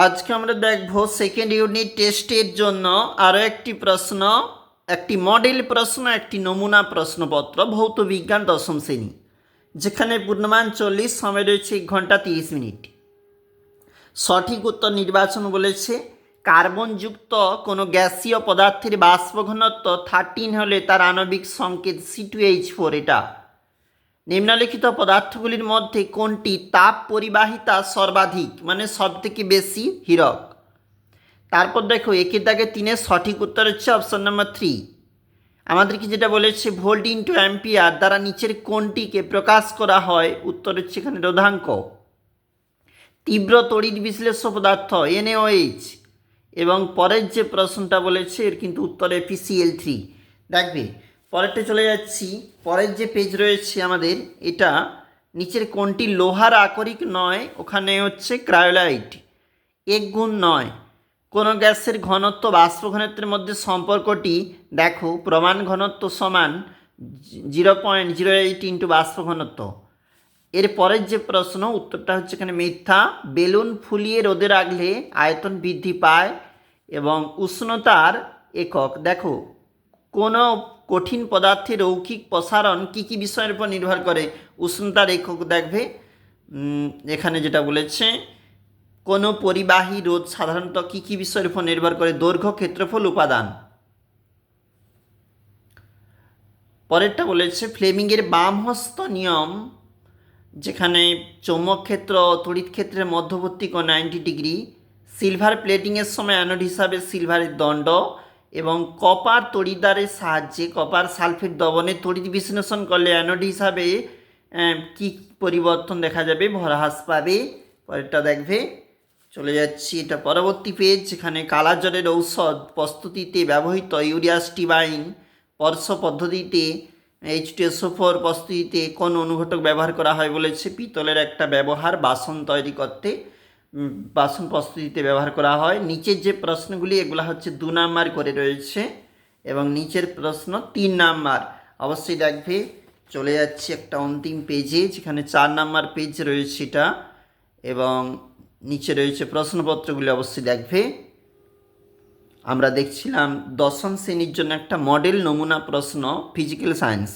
আজকে আমরা দেখব সেকেন্ড ইউনিট টেস্টের জন্য আরও একটি প্রশ্ন, একটি মডেল প্রশ্ন, একটি নমুনা প্রশ্নপত্র ভৌত বিজ্ঞান দশম শ্রেণী, যেখানে পূর্ণমান 40, সময় রয়েছে 1 ঘন্টা 30 মিনিট। সঠিক উত্তর নির্বাচন বলেছে কার্বনযুক্ত কোনো গ্যাসীয় পদার্থের বাষ্প ঘনত্ব 13 হলে তার আণবিক সংকেত C2H4। এটা নিম্নলিখিত পদার্থগুলির মধ্যে কোনটি তাপ পরিবাহিতা সর্বাধিক, মানে সব থেকে বেশি হীরক। তারপর দেখো একের দাগে 3-এর সঠিক উত্তর হচ্ছে অপশন নম্বর 3। আমাদেরকে যেটা বলেছে ভোল্ট ইন্টু অ্যাম্পিয়ার দ্বারা নিচের কোনটিকে প্রকাশ করা হয়, উত্তর হচ্ছে এখানে রোধাঙ্ক। তীব্র তড়িৎ বিশ্লেষ্য পদার্থ NaOH। এবং পরের যে প্রশ্নটা বলেছে এর কিন্তু উত্তর FeCl3। দেখবে পরেরটা চলে যাচ্ছি। পরের যে পেজ রয়েছে আমাদের, এটা নিচের কোনটি লোহার আকরিক নয়, ওখানে হচ্ছে ক্রায়োলাইট। 1:9। কোনো গ্যাসের ঘনত্ব বাষ্প ঘনত্বের মধ্যে সম্পর্কটি দেখো, প্রমাণ ঘনত্ব সমান 0.08 ইন্টু বাষ্প ঘনত্ব। এর পরের যে প্রশ্ন, উত্তরটা হচ্ছে এখানে মিথ্যা। বেলুন ফুলিয়ে রোদে রাখলে আয়তন বৃদ্ধি পায় এবং উষ্ণতার একক দেখো, কোনো কঠিন পদার্থের রৈখিক প্রসারণ কী কী বিষয়ের উপর নির্ভর করে, উষ্ণতার একক। দেখবে এখানে যেটা বলেছে কোনো পরিবাহী রোধ সাধারণত কী কী বিষয়ের উপর নির্ভর করে, দৈর্ঘ্য, ক্ষেত্রফল, উপাদান। পরেরটা বলেছে ফ্লেমিংয়ের বামহস্ত নিয়ম, যেখানে চৌম্বক ক্ষেত্র তড়িৎ ক্ষেত্রের মধ্যবর্তী কোণ 90 ডিগ্রি। সিলভার প্লেটিংয়ের সময় অ্যানোড হিসাবে সিলভারের দণ্ড এবং কপার তড়িৎদ্বারের সাহায্যে কপার সালফেট দ্রবণে তড়িৎ বিশ্লেষণ করলে অ্যানোড হিসাবে কি পরিবর্তন দেখা যাবে, ভরহ্রাস পাবে। পরেরটা দেখবে চলে যাচ্ছি, এটা পরবর্তী পেজ, যেখানে কালাজ্বরের ঔষধ প্রস্তুতিতে ব্যবহৃত ইউরিয়াস্টিবাইন পরশ পদ্ধতিতে H2SO4 প্রস্তুতিতে কোন অনুঘটক ব্যবহার করা হয় বলেছে পিতলের একটা ব্যবহার বাসন তৈরি করতে, বাসন প্রস্তুতিতে ব্যবহার করা হয়। নিচের যে প্রশ্নগুলি এগুলো হচ্ছে 2 নাম্বার করে রয়েছে এবং নিচের প্রশ্ন 3 নাম্বার। অবশ্যই দেখবে চলে যাচ্ছে একটা অন্তিম পেজে, যেখানে 4 নাম্বার পেজ রয়েছে এটা, এবং নিচে রয়েছে প্রশ্নপত্রগুলি অবশ্যই দেখবে। আমরা দেখছিলাম দশম শ্রেণীর জন্য একটা মডেল নমুনা প্রশ্ন, ফিজিক্যাল সায়েন্স।